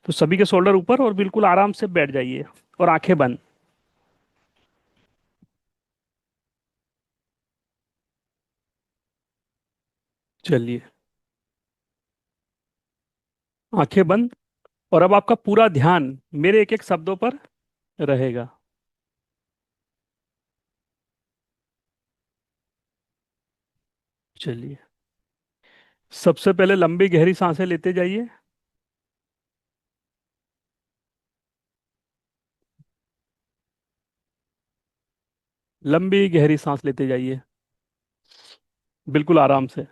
तो सभी के शोल्डर ऊपर और बिल्कुल आराम से बैठ जाइए और आंखें बंद। चलिए, आंखें बंद। और अब आपका पूरा ध्यान मेरे एक एक शब्दों पर रहेगा। चलिए, सबसे पहले लंबी गहरी सांसें लेते जाइए। लंबी गहरी सांस लेते जाइए, बिल्कुल आराम से।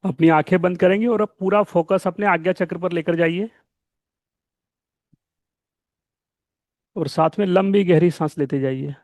अपनी आंखें बंद करेंगे और अब पूरा फोकस अपने आज्ञा चक्र पर लेकर जाइए। और साथ में लंबी गहरी सांस लेते जाइए।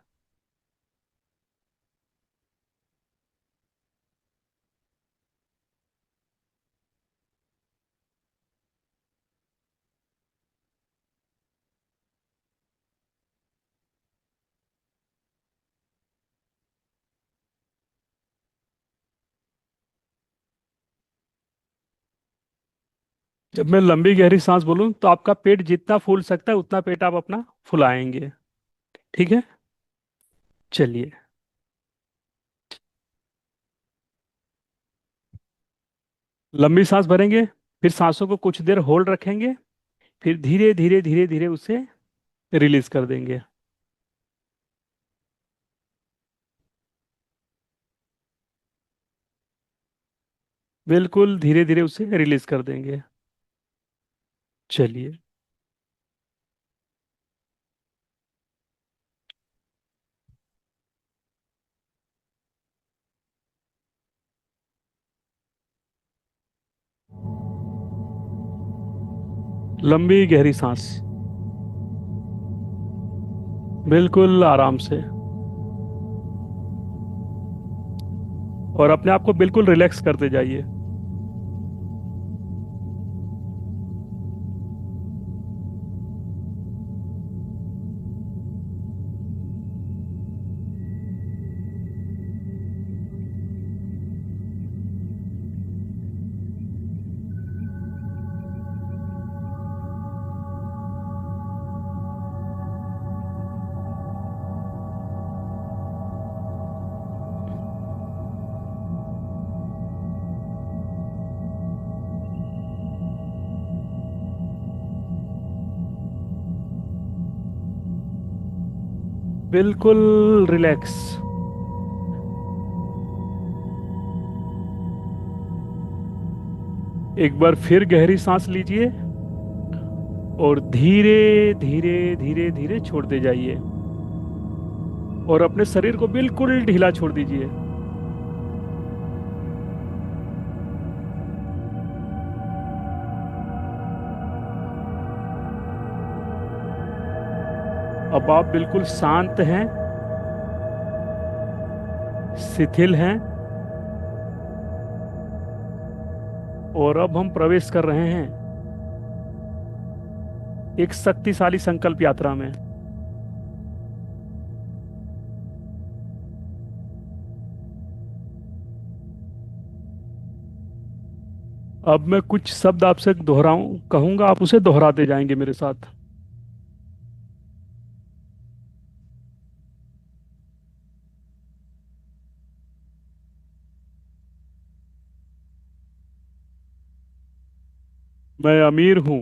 जब मैं लंबी गहरी सांस बोलूं तो आपका पेट जितना फूल सकता है उतना पेट आप अपना फुलाएंगे। ठीक है। चलिए, लंबी सांस भरेंगे, फिर सांसों को कुछ देर होल्ड रखेंगे, फिर धीरे धीरे धीरे धीरे उसे रिलीज कर देंगे। बिल्कुल धीरे धीरे उसे रिलीज कर देंगे। चलिए, लंबी गहरी सांस, बिल्कुल आराम से। और अपने आप को बिल्कुल रिलैक्स करते जाइए। बिल्कुल रिलैक्स। एक बार फिर गहरी सांस लीजिए और धीरे धीरे धीरे धीरे छोड़ते जाइए। और अपने शरीर को बिल्कुल ढीला छोड़ दीजिए। अब आप बिल्कुल शांत हैं, शिथिल हैं। और अब हम प्रवेश कर रहे हैं एक शक्तिशाली संकल्प यात्रा में। अब मैं कुछ शब्द आपसे दोहराऊं कहूंगा, आप उसे दोहराते जाएंगे मेरे साथ। मैं अमीर हूं।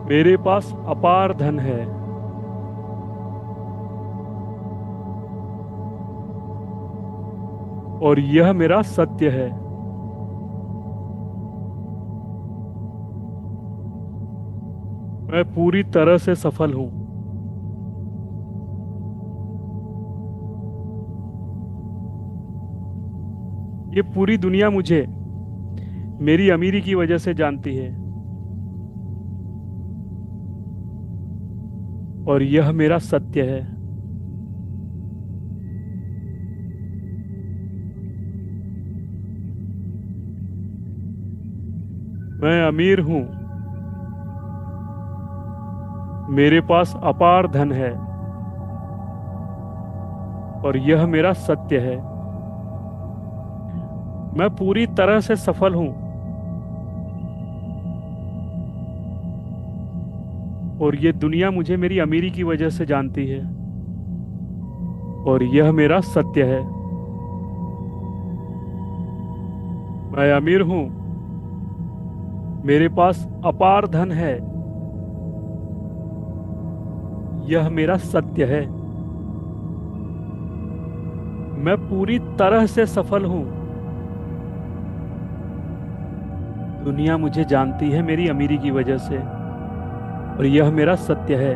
मेरे पास अपार धन है। और यह मेरा सत्य है। मैं पूरी तरह से सफल हूं। ये पूरी दुनिया मुझे मेरी अमीरी की वजह से जानती है। और यह मेरा सत्य है। मैं अमीर हूं, मेरे पास अपार धन है, और यह मेरा सत्य है। मैं पूरी तरह से सफल हूं, और ये दुनिया मुझे मेरी अमीरी की वजह से जानती है, और यह मेरा सत्य है। मैं अमीर हूं, मेरे पास अपार धन है, यह मेरा सत्य है। मैं पूरी तरह से सफल हूं, दुनिया मुझे जानती है मेरी अमीरी की वजह से, और यह मेरा सत्य है।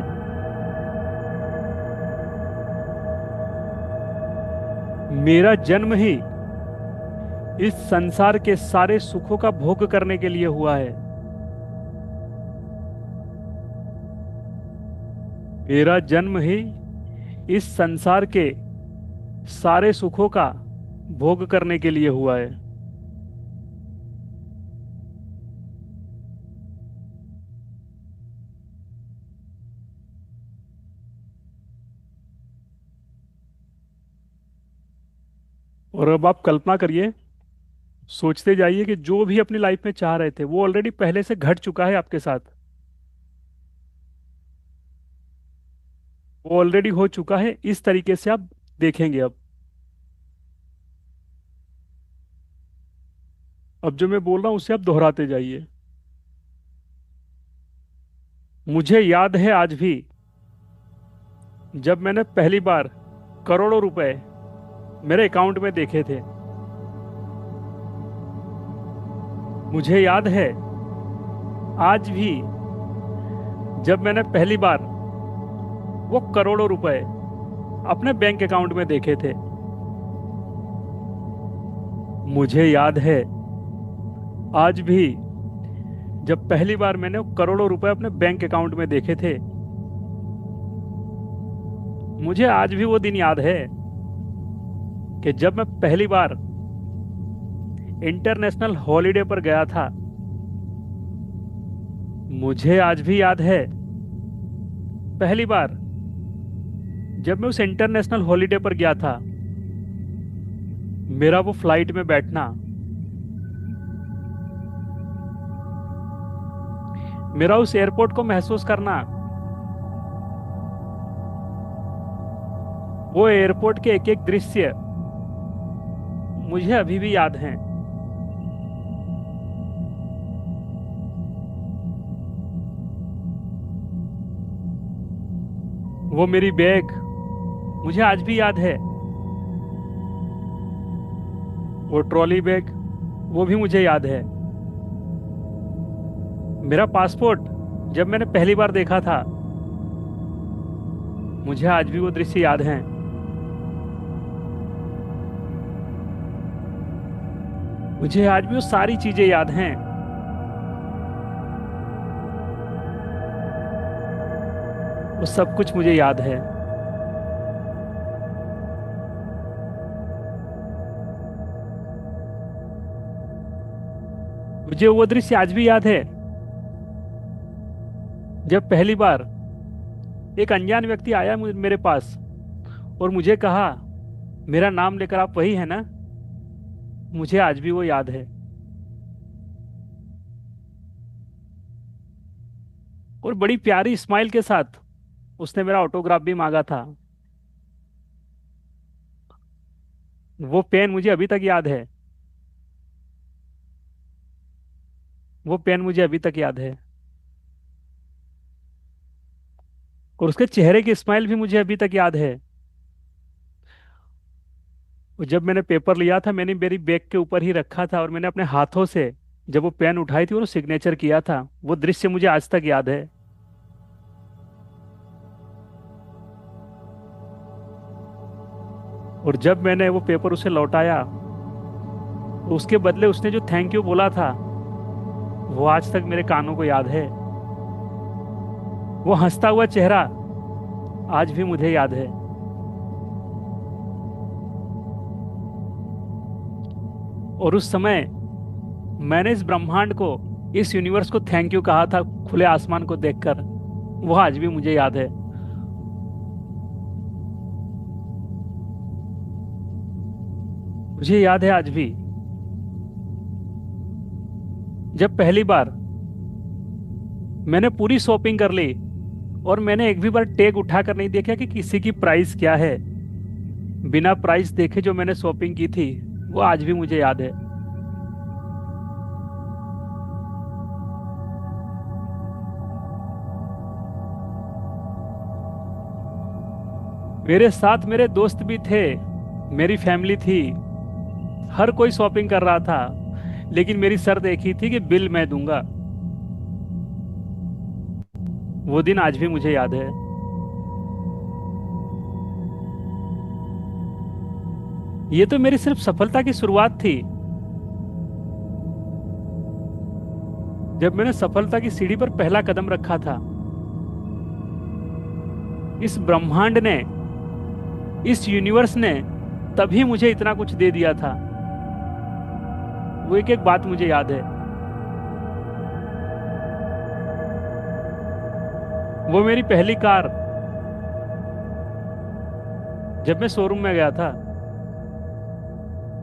मेरा जन्म ही इस संसार के सारे सुखों का भोग करने के लिए हुआ है। मेरा जन्म ही इस संसार के सारे सुखों का भोग करने के लिए हुआ है। और अब आप कल्पना करिए, सोचते जाइए कि जो भी अपनी लाइफ में चाह रहे थे वो ऑलरेडी पहले से घट चुका है आपके साथ। वो ऑलरेडी हो चुका है, इस तरीके से आप देखेंगे। अब जो मैं बोल रहा हूं उसे आप दोहराते जाइए। मुझे याद है आज भी, जब मैंने पहली बार करोड़ों रुपए मेरे अकाउंट में देखे थे। मुझे याद है आज भी, जब मैंने पहली बार वो करोड़ों रुपए अपने बैंक अकाउंट में देखे थे। मुझे याद है आज भी, जब पहली बार मैंने वो करोड़ों रुपए अपने बैंक अकाउंट में देखे थे। मुझे आज भी वो दिन याद है कि जब मैं पहली बार इंटरनेशनल हॉलिडे पर गया था। मुझे आज भी याद है पहली बार जब मैं उस इंटरनेशनल हॉलिडे पर गया था, मेरा वो फ्लाइट में बैठना, मेरा उस एयरपोर्ट को महसूस करना, वो एयरपोर्ट के एक एक दृश्य मुझे अभी भी याद हैं। वो मेरी बैग मुझे आज भी याद है। वो ट्रॉली बैग, वो भी मुझे याद है। मेरा पासपोर्ट जब मैंने पहली बार देखा था, मुझे आज भी वो दृश्य याद हैं। मुझे आज भी वो सारी चीजें याद हैं। वो सब कुछ मुझे याद है। मुझे वो दृश्य आज भी याद है, जब पहली बार एक अनजान व्यक्ति आया मेरे पास और मुझे कहा, मेरा नाम लेकर, आप वही है ना? मुझे आज भी वो याद है। और बड़ी प्यारी स्माइल के साथ उसने मेरा ऑटोग्राफ भी मांगा था। वो पेन मुझे अभी तक याद है। वो पेन मुझे अभी तक याद है। और उसके चेहरे की स्माइल भी मुझे अभी तक याद है। और जब मैंने पेपर लिया था, मैंने मेरी बैग के ऊपर ही रखा था और मैंने अपने हाथों से जब वो पेन उठाई थी और सिग्नेचर किया था, वो दृश्य मुझे आज तक याद है। और जब मैंने वो पेपर उसे लौटाया, तो उसके बदले उसने जो थैंक यू बोला था, वो आज तक मेरे कानों को याद है। वो हंसता हुआ चेहरा आज भी मुझे याद है। और उस समय मैंने इस ब्रह्मांड को इस यूनिवर्स को थैंक यू कहा था खुले आसमान को देखकर, वो आज भी मुझे याद है। मुझे याद है आज भी, जब पहली बार मैंने पूरी शॉपिंग कर ली और मैंने एक भी बार टैग उठाकर नहीं देखा कि किसी की प्राइस क्या है। बिना प्राइस देखे जो मैंने शॉपिंग की थी, वो आज भी मुझे याद है। मेरे साथ मेरे दोस्त भी थे, मेरी फैमिली थी, हर कोई शॉपिंग कर रहा था, लेकिन मेरी शर्त एक ही थी कि बिल मैं दूंगा। वो दिन आज भी मुझे याद है। ये तो मेरी सिर्फ सफलता की शुरुआत थी। जब मैंने सफलता की सीढ़ी पर पहला कदम रखा था, इस ब्रह्मांड ने, इस यूनिवर्स ने तभी मुझे इतना कुछ दे दिया था। वो एक एक बात मुझे याद है। वो मेरी पहली कार, जब मैं शोरूम में गया था,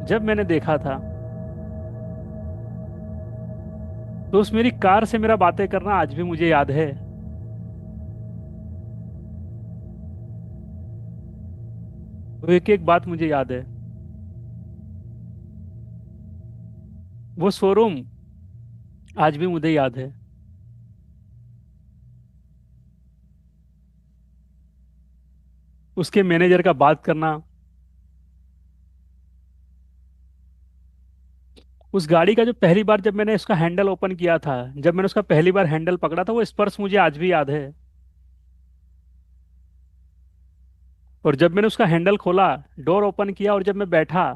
जब मैंने देखा था, तो उस मेरी कार से मेरा बातें करना आज भी मुझे याद है। वो एक एक बात मुझे याद है। वो शोरूम आज भी मुझे याद है। उसके मैनेजर का बात करना, उस गाड़ी का जो पहली बार जब मैंने उसका हैंडल ओपन किया था, जब मैंने उसका पहली बार हैंडल पकड़ा था, वो स्पर्श मुझे आज भी याद है। और जब मैंने उसका हैंडल खोला, डोर ओपन किया और जब मैं बैठा,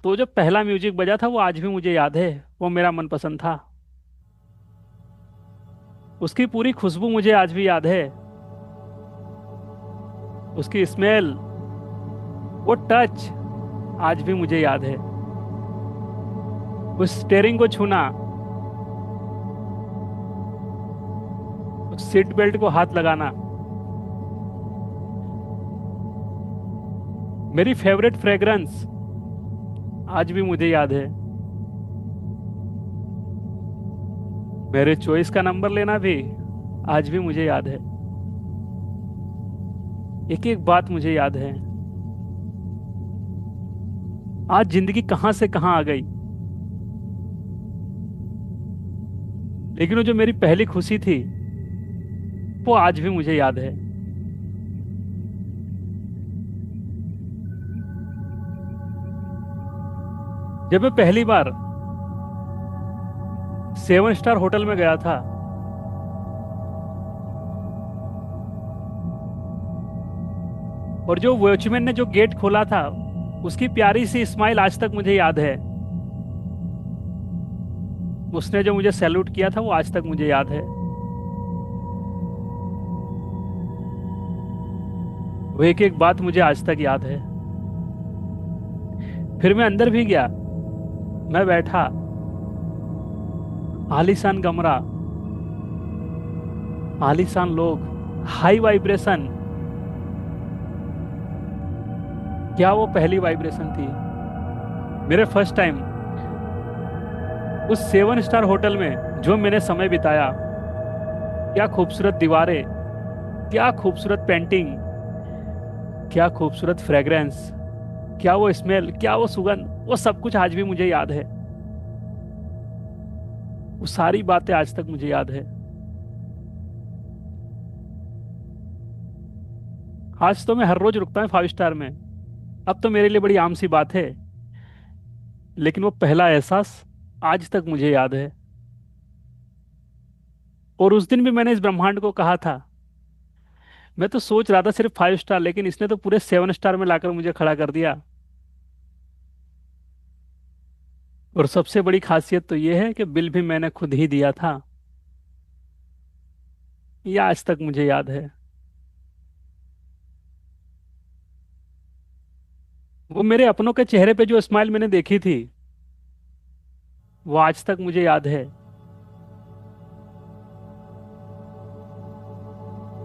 तो जो पहला म्यूजिक बजा था वो आज भी मुझे याद है। वो मेरा मनपसंद था। उसकी पूरी खुशबू मुझे आज भी याद है। उसकी स्मेल, वो टच आज भी मुझे याद है। उस स्टेयरिंग को छूना, उस सीट बेल्ट को हाथ लगाना, मेरी फेवरेट फ्रेग्रेंस आज भी मुझे याद है। मेरे चॉइस का नंबर लेना भी आज भी मुझे याद है। एक एक बात मुझे याद है। आज जिंदगी कहां से कहां आ गई, लेकिन वो जो मेरी पहली खुशी थी, वो आज भी मुझे याद है। जब मैं पहली बार 7 स्टार होटल में गया था, और जो वॉचमैन ने जो गेट खोला था, उसकी प्यारी सी स्माइल आज तक मुझे याद है। उसने जो मुझे सैल्यूट किया था, वो आज तक मुझे याद है। वो एक एक बात मुझे आज तक याद है। फिर मैं अंदर भी गया, मैं बैठा, आलीशान कमरा, आलीशान लोग, हाई वाइब्रेशन। क्या वो पहली वाइब्रेशन थी मेरे फर्स्ट टाइम उस 7 स्टार होटल में जो मैंने समय बिताया। क्या खूबसूरत दीवारें, क्या खूबसूरत पेंटिंग, क्या खूबसूरत फ्रेग्रेंस, क्या वो स्मेल, क्या वो सुगंध, वो सब कुछ आज भी मुझे याद है। वो सारी बातें आज तक मुझे याद है। आज तो मैं हर रोज रुकता हूँ 5 स्टार में, अब तो मेरे लिए बड़ी आम सी बात है, लेकिन वो पहला एहसास आज तक मुझे याद है। और उस दिन भी मैंने इस ब्रह्मांड को कहा था, मैं तो सोच रहा था सिर्फ 5 स्टार, लेकिन इसने तो पूरे 7 स्टार में लाकर मुझे खड़ा कर दिया। और सबसे बड़ी खासियत तो ये है कि बिल भी मैंने खुद ही दिया था। ये आज तक मुझे याद है। वो मेरे अपनों के चेहरे पे जो स्माइल मैंने देखी थी, वो आज तक मुझे याद है।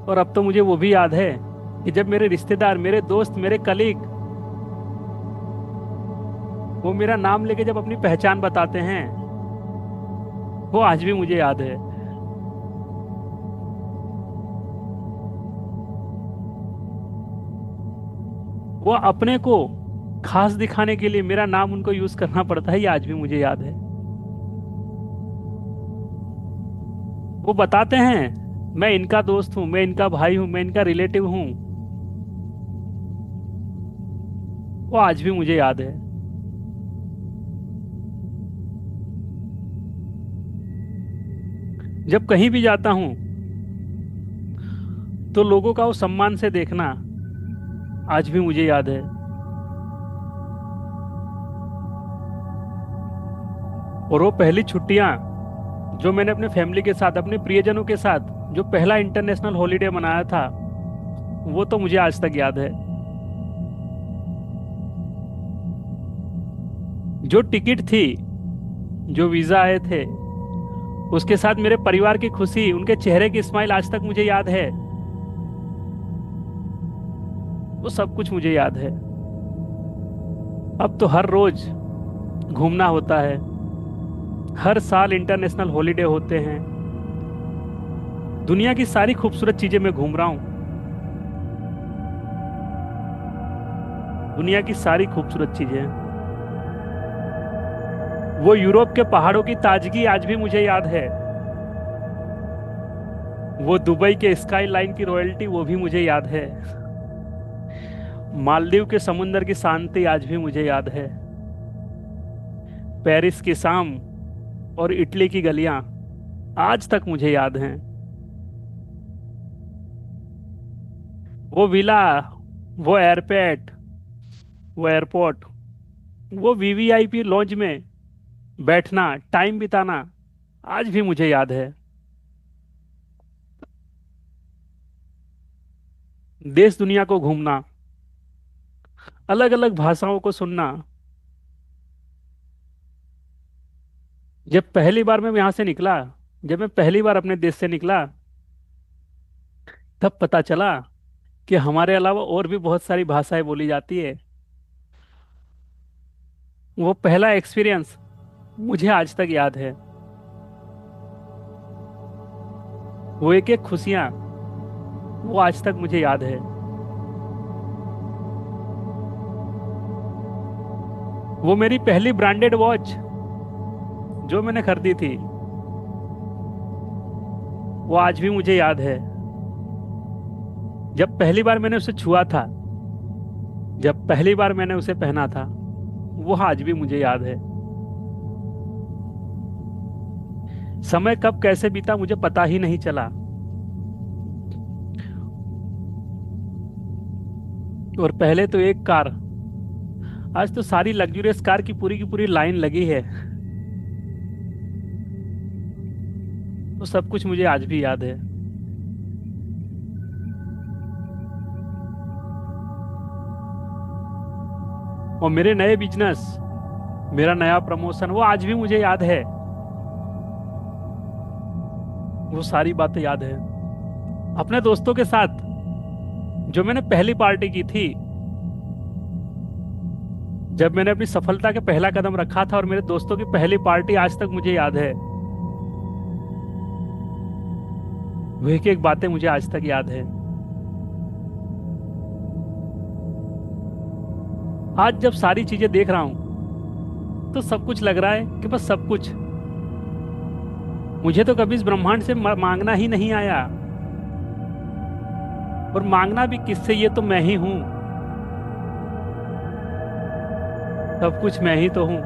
और अब तो मुझे वो भी याद है कि जब मेरे रिश्तेदार, मेरे दोस्त, मेरे कलीग वो मेरा नाम लेके जब अपनी पहचान बताते हैं, वो आज भी मुझे याद है। वो अपने को खास दिखाने के लिए मेरा नाम उनको यूज करना पड़ता है, ये आज भी मुझे याद है। वो बताते हैं मैं इनका दोस्त हूं, मैं इनका भाई हूं, मैं इनका रिलेटिव हूं, वो आज भी मुझे याद है। जब कहीं भी जाता हूं तो लोगों का वो सम्मान से देखना आज भी मुझे याद है। और वो पहली छुट्टियां जो मैंने अपने फैमिली के साथ, अपने प्रियजनों के साथ जो पहला इंटरनेशनल हॉलीडे मनाया था, वो तो मुझे आज तक याद है। जो टिकट थी, जो वीजा आए थे, उसके साथ मेरे परिवार की खुशी, उनके चेहरे की स्माइल आज तक मुझे याद है। वो सब कुछ मुझे याद है। अब तो हर रोज घूमना होता है, हर साल इंटरनेशनल हॉलीडे होते हैं, दुनिया की सारी खूबसूरत चीजें मैं घूम रहा हूँ, दुनिया की सारी खूबसूरत चीजें। वो यूरोप के पहाड़ों की ताजगी आज भी मुझे याद है। वो दुबई के स्काई लाइन की रॉयल्टी, वो भी मुझे याद है। मालदीव के समुंदर की शांति आज भी मुझे याद है। पेरिस की शाम और इटली की गलियां आज तक मुझे याद हैं। वो विला, वो एयरपेट, वो एयरपोर्ट, वो वीवीआईपी लॉन्ज में बैठना, टाइम बिताना आज भी मुझे याद है। देश दुनिया को घूमना, अलग अलग भाषाओं को सुनना। जब पहली बार मैं यहां से निकला, जब मैं पहली बार अपने देश से निकला, तब पता चला कि हमारे अलावा और भी बहुत सारी भाषाएं बोली जाती है। वो पहला एक्सपीरियंस मुझे आज तक याद है। वो एक एक खुशियां, वो आज तक मुझे याद है। वो मेरी पहली ब्रांडेड वॉच जो मैंने खरीदी थी, वो आज भी मुझे याद है। जब पहली बार मैंने उसे छुआ था, जब पहली बार मैंने उसे पहना था, वो आज भी मुझे याद है। समय कब कैसे बीता मुझे पता ही नहीं चला। और पहले तो एक कार, आज तो सारी लग्जूरियस कार की पूरी लाइन लगी है। तो सब कुछ मुझे आज भी याद है। और मेरे नए बिजनेस, मेरा नया प्रमोशन, वो आज भी मुझे याद है। वो सारी बातें याद है। अपने दोस्तों के साथ जो मैंने पहली पार्टी की थी, जब मैंने अपनी सफलता के पहला कदम रखा था, और मेरे दोस्तों की पहली पार्टी आज तक मुझे याद है। वो एक एक बातें मुझे आज तक याद है। आज जब सारी चीजें देख रहा हूं तो सब कुछ लग रहा है कि बस सब कुछ, मुझे तो कभी इस ब्रह्मांड से मांगना ही नहीं आया। और मांगना भी किससे, ये तो मैं ही हूं। सब कुछ मैं ही तो हूं।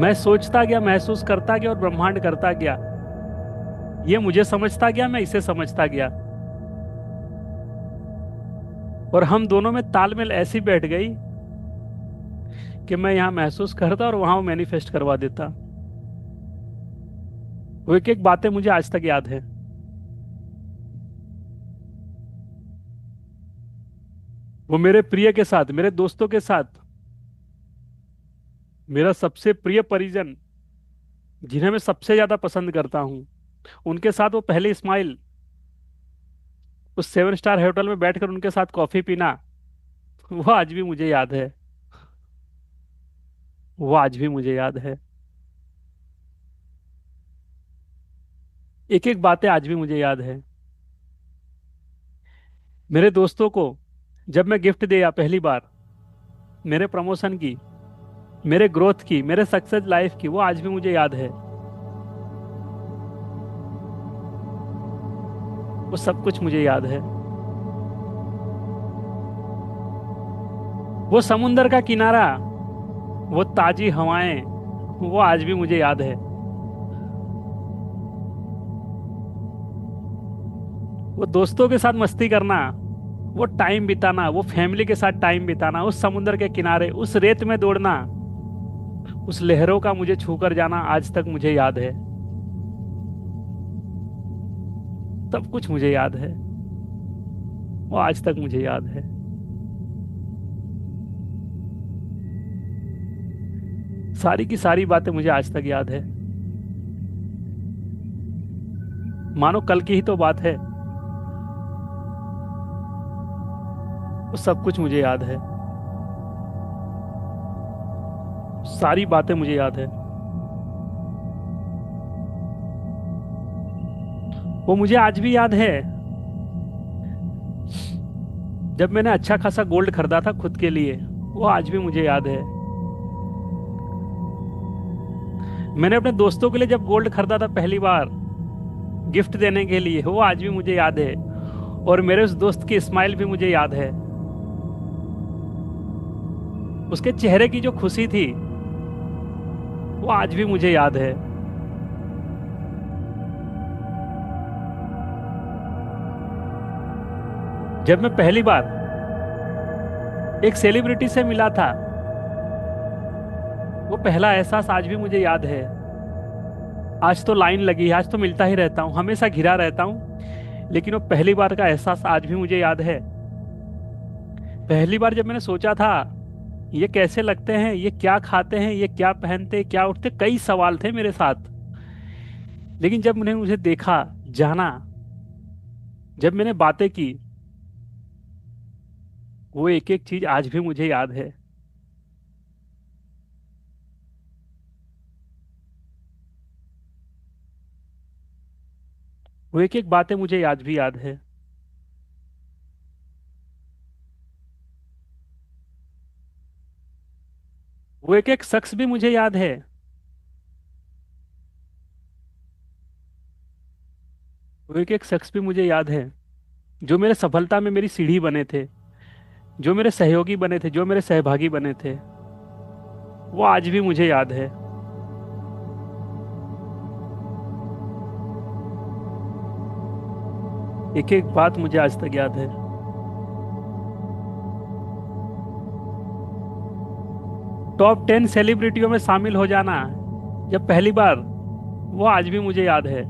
मैं सोचता गया, महसूस करता गया और ब्रह्मांड करता गया। ये मुझे समझता गया, मैं इसे समझता गया। और हम दोनों में तालमेल ऐसी बैठ गई कि मैं यहां महसूस करता और वहां वो मैनिफेस्ट करवा देता। वो एक एक बातें मुझे आज तक याद है। वो मेरे प्रिय के साथ, मेरे दोस्तों के साथ, मेरा सबसे प्रिय परिजन जिन्हें मैं सबसे ज्यादा पसंद करता हूं, उनके साथ वो पहली स्माइल, उस 7 स्टार होटल में बैठकर उनके साथ कॉफी पीना, वो आज भी मुझे याद है। वो आज भी मुझे याद है। एक एक बातें आज भी मुझे याद है। मेरे दोस्तों को जब मैं गिफ्ट दिया पहली बार, मेरे प्रमोशन की, मेरे ग्रोथ की, मेरे सक्सेस लाइफ की, वो आज भी मुझे याद है। वो सब कुछ मुझे याद है। वो समुंदर का किनारा, वो ताजी हवाएं, वो आज भी मुझे याद है। वो दोस्तों के साथ मस्ती करना, वो टाइम बिताना, वो फैमिली के साथ टाइम बिताना, उस समुंदर के किनारे, उस रेत में दौड़ना, उस लहरों का मुझे छू कर जाना, आज तक मुझे याद है। सब कुछ मुझे याद है। वो आज तक मुझे याद है। सारी की सारी बातें मुझे आज तक याद है। मानो कल की ही तो बात है। वो सब कुछ मुझे याद है। सारी बातें मुझे याद है। वो मुझे आज भी याद है जब मैंने अच्छा खासा गोल्ड खरीदा था खुद के लिए। वो आज भी मुझे याद है। मैंने अपने दोस्तों के लिए जब गोल्ड खरीदा था पहली बार गिफ्ट देने के लिए, वो आज भी मुझे याद है। और मेरे उस दोस्त की स्माइल भी मुझे याद है। उसके चेहरे की जो खुशी थी, वो आज भी मुझे याद है। जब मैं पहली बार एक सेलिब्रिटी से मिला था, वो पहला एहसास आज भी मुझे याद है। आज तो लाइन लगी है, आज तो मिलता ही रहता हूँ, हमेशा घिरा रहता हूँ, लेकिन वो पहली बार का एहसास आज भी मुझे याद है। पहली बार जब मैंने सोचा था ये कैसे लगते हैं, ये क्या खाते हैं, ये क्या पहनते हैं, क्या उठते, कई सवाल थे मेरे साथ। लेकिन जब उन्हें मुझे देखा, जाना, जब मैंने बातें की, वो एक एक चीज आज भी मुझे याद है। वो एक एक बातें मुझे आज भी याद है। वो एक एक शख्स भी मुझे याद है। वो एक एक शख्स भी मुझे याद है जो मेरे सफलता में मेरी सीढ़ी बने थे, जो मेरे सहयोगी बने थे, जो मेरे सहभागी बने थे। वो आज भी मुझे याद है। एक एक बात मुझे आज तक याद है। टॉप 10 सेलिब्रिटियों में शामिल हो जाना जब पहली बार, वो आज भी मुझे याद है।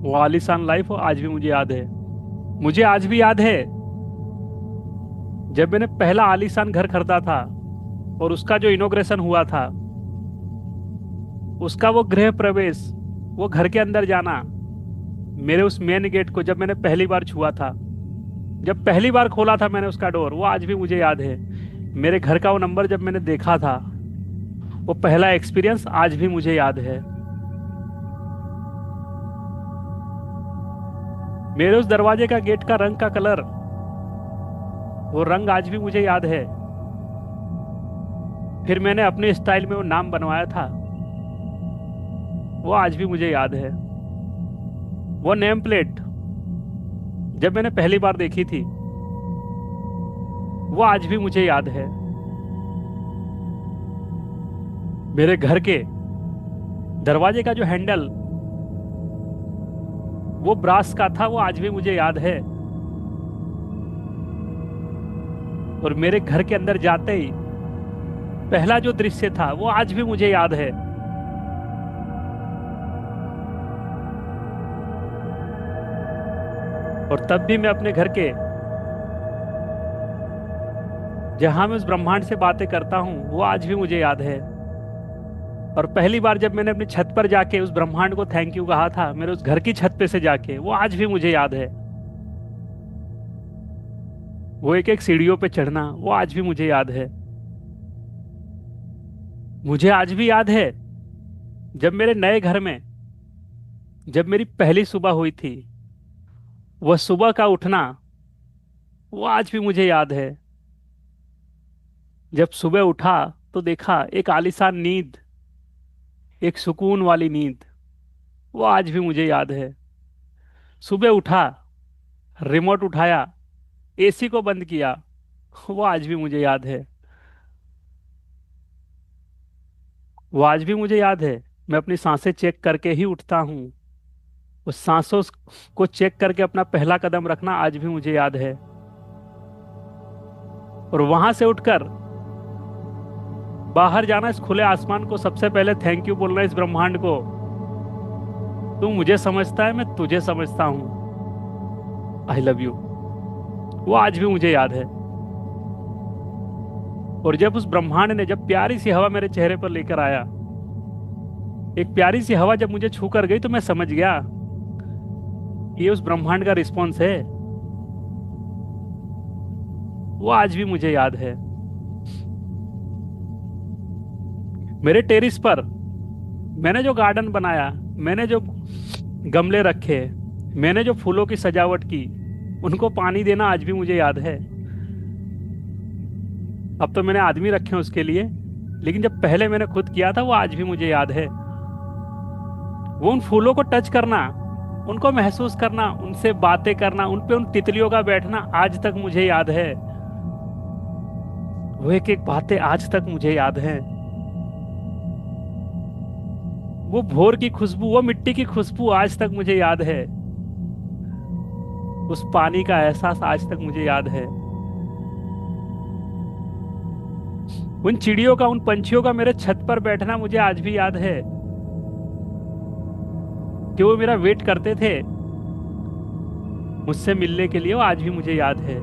वो आलीशान लाइफ, वो आज भी मुझे याद है। मुझे आज भी याद है जब मैंने पहला आलीशान घर खरीदा था और उसका जो इनॉग्रेशन हुआ था, उसका वो गृह प्रवेश, वो घर के अंदर जाना, मेरे उस मेन गेट को जब मैंने पहली बार छुआ था, जब पहली बार खोला था मैंने उसका डोर, वो आज भी मुझे याद है। मेरे घर का वो नंबर जब मैंने देखा था, वो पहला एक्सपीरियंस आज भी मुझे याद है। मेरे उस दरवाजे का गेट का रंग का कलर, वो रंग आज भी मुझे याद है। फिर मैंने अपने स्टाइल में वो नाम बनवाया था, वो आज भी मुझे याद है। वो नेम प्लेट जब मैंने पहली बार देखी थी, वो आज भी मुझे याद है। मेरे घर के दरवाजे का जो हैंडल वो ब्रास का था, वो आज भी मुझे याद है। और मेरे घर के अंदर जाते ही पहला जो दृश्य था, वो आज भी मुझे याद है। और तब भी मैं अपने घर के, जहां मैं उस ब्रह्मांड से बातें करता हूं, वो आज भी मुझे याद है। और पहली बार जब मैंने अपनी छत पर जाके उस ब्रह्मांड को थैंक यू कहा था, मेरे उस घर की छत पे से जाके, वो आज भी मुझे याद है। वो एक एक सीढ़ियों पे चढ़ना, वो आज भी मुझे याद है। मुझे आज भी याद है जब मेरे नए घर में, जब मेरी पहली सुबह हुई थी, वह सुबह का उठना, वो आज भी मुझे याद है। जब सुबह उठा तो देखा एक आलीशान नींद, एक सुकून वाली नींद, वो आज भी मुझे याद है। सुबह उठा, रिमोट उठाया, एसी को बंद किया, वो आज भी मुझे याद है। वो आज भी मुझे याद है। मैं अपनी सांसें चेक करके ही उठता हूँ। उस सांसों को चेक करके अपना पहला कदम रखना आज भी मुझे याद है। और वहां से उठकर बाहर जाना, इस खुले आसमान को सबसे पहले थैंक यू बोलना, इस ब्रह्मांड को, तू मुझे समझता है, मैं तुझे समझता हूं, आई लव यू। वो आज भी मुझे याद है। और जब उस ब्रह्मांड ने, जब प्यारी सी हवा मेरे चेहरे पर लेकर आया, एक प्यारी सी हवा जब मुझे छू कर गई, तो मैं समझ गया ये उस ब्रह्मांड का रिस्पॉन्स है। वो आज भी मुझे याद है। मेरे टेरिस पर मैंने जो गार्डन बनाया, मैंने जो गमले रखे, मैंने जो फूलों की सजावट की, उनको पानी देना आज भी मुझे याद है। अब तो मैंने आदमी रखे हैं उसके लिए, लेकिन जब पहले मैंने खुद किया था, वो आज भी मुझे याद है। वो उन फूलों को टच करना, उनको महसूस करना, उनसे बातें करना, उन पे उन तितलियों का बैठना आज तक मुझे याद है। वो एक एक बातें आज तक मुझे याद है। वो भोर की खुशबू, वो मिट्टी की खुशबू आज तक मुझे याद है। उस पानी का एहसास आज तक मुझे याद है। उन चिड़ियों का, उन पंछियों का मेरे छत पर बैठना मुझे आज भी याद है, कि वो मेरा वेट करते थे मुझसे मिलने के लिए। वो आज भी मुझे याद है।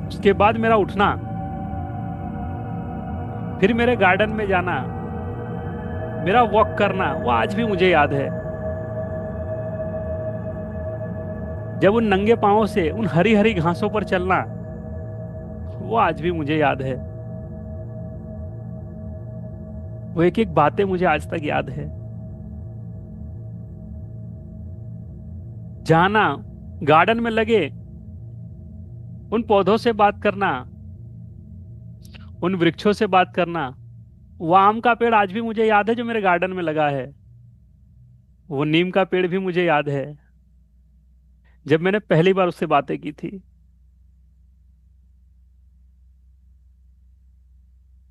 उसके बाद मेरा उठना, फिर मेरे गार्डन में जाना, मेरा वॉक करना, वो आज भी मुझे याद है। जब उन नंगे पांवों से उन हरी हरी घासों पर चलना, वो आज भी मुझे याद है। वो एक एक बातें मुझे आज तक याद है। जाना, गार्डन में लगे उन पौधों से बात करना, उन वृक्षों से बात करना। वो आम का पेड़ आज भी मुझे याद है जो मेरे गार्डन में लगा है। वो नीम का पेड़ भी मुझे याद है, जब मैंने पहली बार उससे बातें की थी।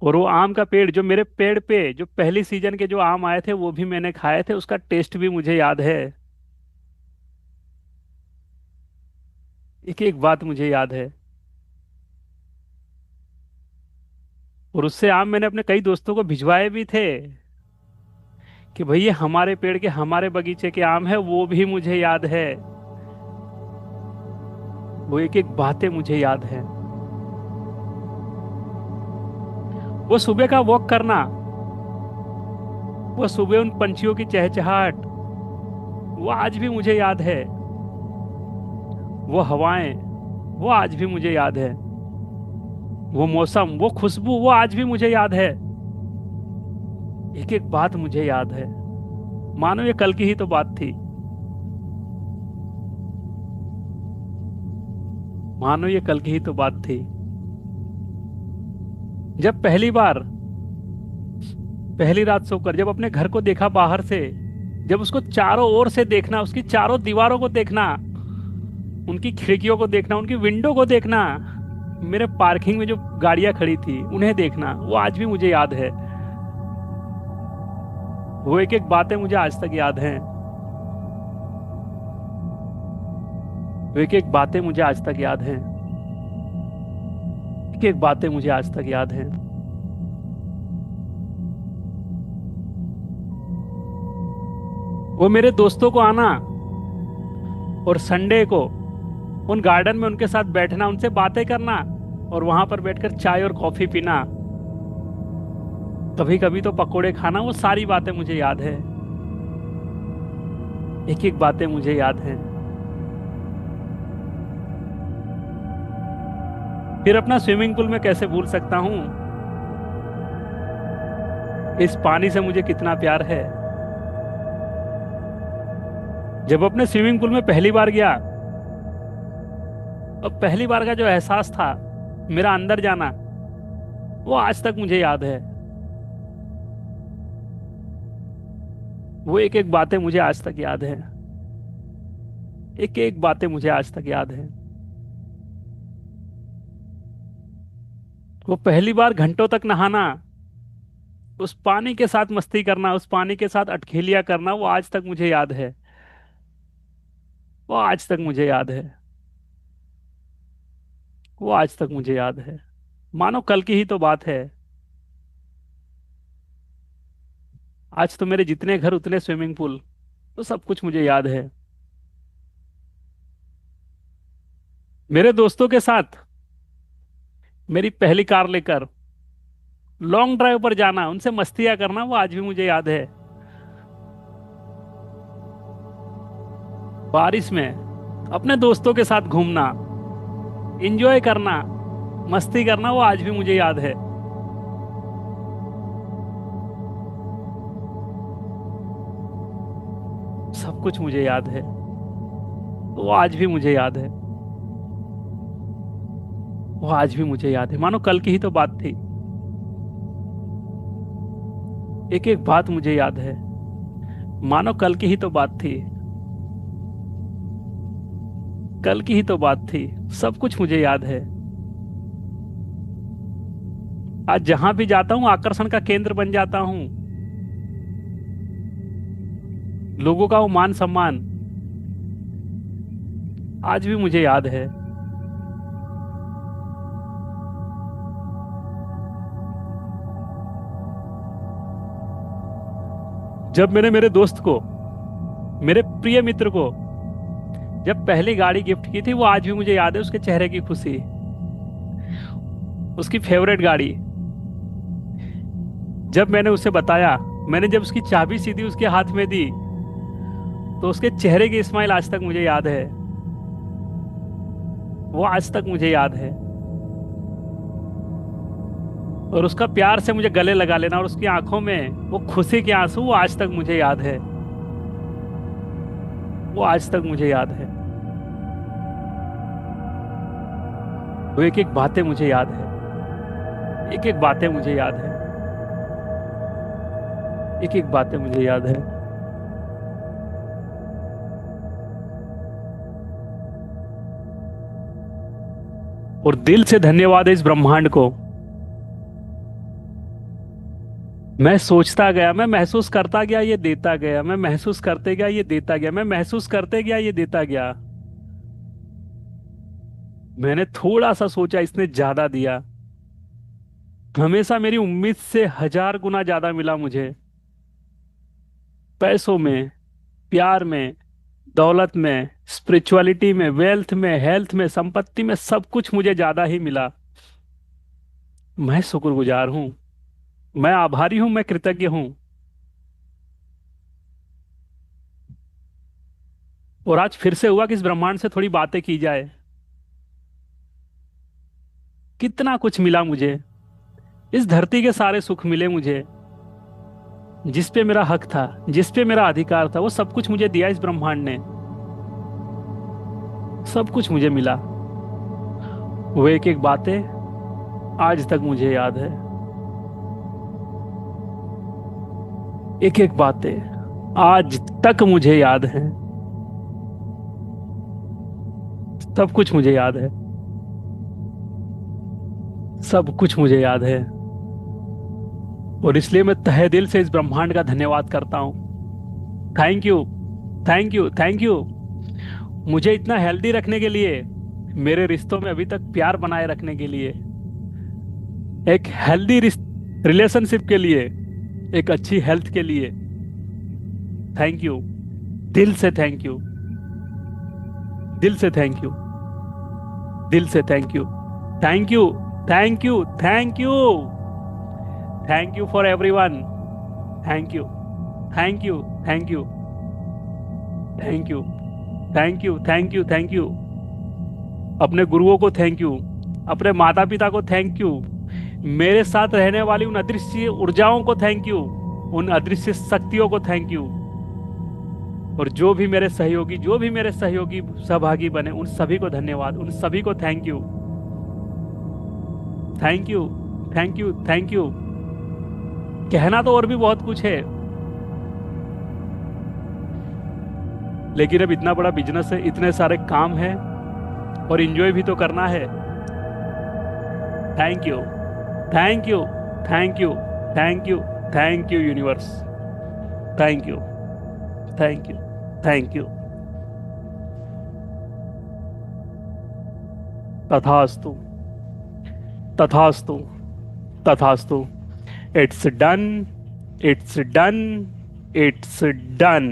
और वो आम का पेड़, जो मेरे पेड़ पे जो पहली सीजन के जो आम आए थे, वो भी मैंने खाए थे, उसका टेस्ट भी मुझे याद है। एक एक बात मुझे याद है। और उससे आम मैंने अपने कई दोस्तों को भिजवाए भी थे, कि भैया हमारे पेड़ के, हमारे बगीचे के आम है, वो भी मुझे याद है। वो एक एक बातें मुझे याद है। वो सुबह का वॉक करना, वो सुबह उन पंछियों की चहचहाट, वो आज भी मुझे याद है। वो हवाएं, वो आज भी मुझे याद है। वो मौसम, वो खुशबू, वो आज भी मुझे याद है। एक एक बात मुझे याद है, मानो ये कल की ही तो बात थी। मानो ये कल की ही तो बात थी। जब पहली बार, पहली रात सोकर जब अपने घर को देखा बाहर से, जब उसको चारों ओर से देखना, उसकी चारों दीवारों को देखना, उनकी खिड़कियों को देखना, उनकी विंडो को देखना, मेरे पार्किंग में जो गाड़ियां खड़ी थी उन्हें देखना, वो आज भी मुझे याद है। वो एक एक बातें मुझे आज तक याद हैं। वो एक एक बातें मुझे आज तक याद हैं। एक एक बातें मुझे आज तक याद हैं। वो मेरे दोस्तों को आना और संडे को उन गार्डन में उनके साथ बैठना, उनसे बातें करना, और वहां पर बैठकर चाय और कॉफी पीना, कभी कभी तो पकोड़े खाना, वो सारी बातें मुझे याद है। एक एक बातें मुझे याद हैं। फिर अपना स्विमिंग पूल में कैसे भूल सकता हूँ। इस पानी से मुझे कितना प्यार है। जब अपने स्विमिंग पूल में पहली बार गया, और पहली बार का जो एहसास था, मेरा अंदर जाना, वो आज तक मुझे याद है। वो एक एक बातें मुझे आज तक याद है। एक एक बातें मुझे आज तक याद है। वो पहली बार घंटों तक नहाना, उस पानी के साथ मस्ती करना, उस पानी के साथ अटखेलियां करना, वो आज तक मुझे याद है। वो आज तक मुझे याद है। वो आज तक मुझे याद है। मानो कल की ही तो बात है। आज तो मेरे जितने घर उतने स्विमिंग पूल, तो सब कुछ मुझे याद है। मेरे दोस्तों के साथ मेरी पहली कार लेकर लॉन्ग ड्राइव पर जाना, उनसे मस्तियां करना, वो आज भी मुझे याद है। बारिश में अपने दोस्तों के साथ घूमना, एंजॉय करना, मस्ती करना, वो आज भी मुझे याद है। सब कुछ मुझे याद है। वो आज भी मुझे याद है। वो आज भी मुझे याद है, मानो कल की ही तो बात थी। एक एक बात मुझे याद है, मानो कल की ही तो बात थी। कल की ही तो बात थी। सब कुछ मुझे याद है। आज जहां भी जाता हूं, आकर्षण का केंद्र बन जाता हूं। लोगों का वो मान सम्मान आज भी मुझे याद है। जब मैंने मेरे दोस्त को, मेरे प्रिय मित्र को, जब पहली गाड़ी गिफ्ट की थी, वो आज भी मुझे याद है। उसके चेहरे की खुशी, उसकी फेवरेट गाड़ी। जब मैंने उसे बताया, मैंने जब उसकी चाबी सीधी उसके हाथ में दी, तो उसके चेहरे की स्माइल आज तक मुझे याद है। वो आज तक मुझे याद है। और उसका प्यार से मुझे गले लगा लेना, और उसकी आंखों में वो खुशी के आंसू, वो आज तक मुझे याद है। वो आज तक मुझे याद है। वो एक एक बातें मुझे याद है। एक एक बातें मुझे याद है। एक एक बातें मुझे याद है। और दिल से धन्यवाद है इस ब्रह्मांड को। मैं सोचता गया, मैं महसूस करता गया, ये देता गया। मैं महसूस करते गया, ये देता गया। मैं महसूस करते गया, ये देता गया। मैंने थोड़ा सा सोचा, इसने ज्यादा दिया। हमेशा मेरी उम्मीद से 1000 गुना ज्यादा मिला मुझे। पैसों में, प्यार में, दौलत में, स्पिरिचुअलिटी में, वेल्थ में, हेल्थ में, संपत्ति में, सब कुछ मुझे ज्यादा ही मिला। मैं शुक्रगुजार हूं। मैं आभारी हूं। मैं कृतज्ञ हूं। और आज फिर से हुआ कि इस ब्रह्मांड से थोड़ी बातें की जाए। कितना कुछ मिला मुझे। इस धरती के सारे सुख मिले मुझे। जिस पे मेरा हक था, जिस पे मेरा अधिकार था, वो सब कुछ मुझे दिया इस ब्रह्मांड ने। सब कुछ मुझे मिला। वो एक एक बातें आज तक मुझे याद है। एक एक बातें आज तक मुझे याद है। सब कुछ मुझे याद है। सब कुछ मुझे याद है। और इसलिए मैं तहे दिल से इस ब्रह्मांड का धन्यवाद करता हूं। Thank you. Thank you. Thank you. मुझे इतना हेल्दी रखने के लिए, मेरे रिश्तों में अभी तक प्यार बनाए रखने के लिए, एक हेल्दी रिलेशनशिप के लिए, एक अच्छी हेल्थ के लिए। Thank you. दिल से थैंक यू। दिल से थैंक यू। दिल से thank you. Thank you. Thank you. Thank you. Thank you for everyone. Thank you, thank you, thank you, thank you, thank you, thank you, thank you. अपने गुरुओं को thank you, अपने माता पिता को थैंक यू, मेरे साथ रहने वाली उन अदृश्य ऊर्जाओं को थैंक यू, उन अदृश्य शक्तियों को थैंक यू, और जो भी मेरे सहयोगी सहभागी बने उन सभी को धन्यवाद, उन सभी को thank you, thank you, thank you, thank you. कहना तो और भी बहुत कुछ है, लेकिन अब इतना बड़ा बिजनेस है, इतने सारे काम है, और एंजॉय भी तो करना है। Thank you, thank you, thank you, thank you, thank you universe, thank you, thank you, thank you. तथास्तु, तथास्तु, तथास्तु। It's done, it's done, it's done.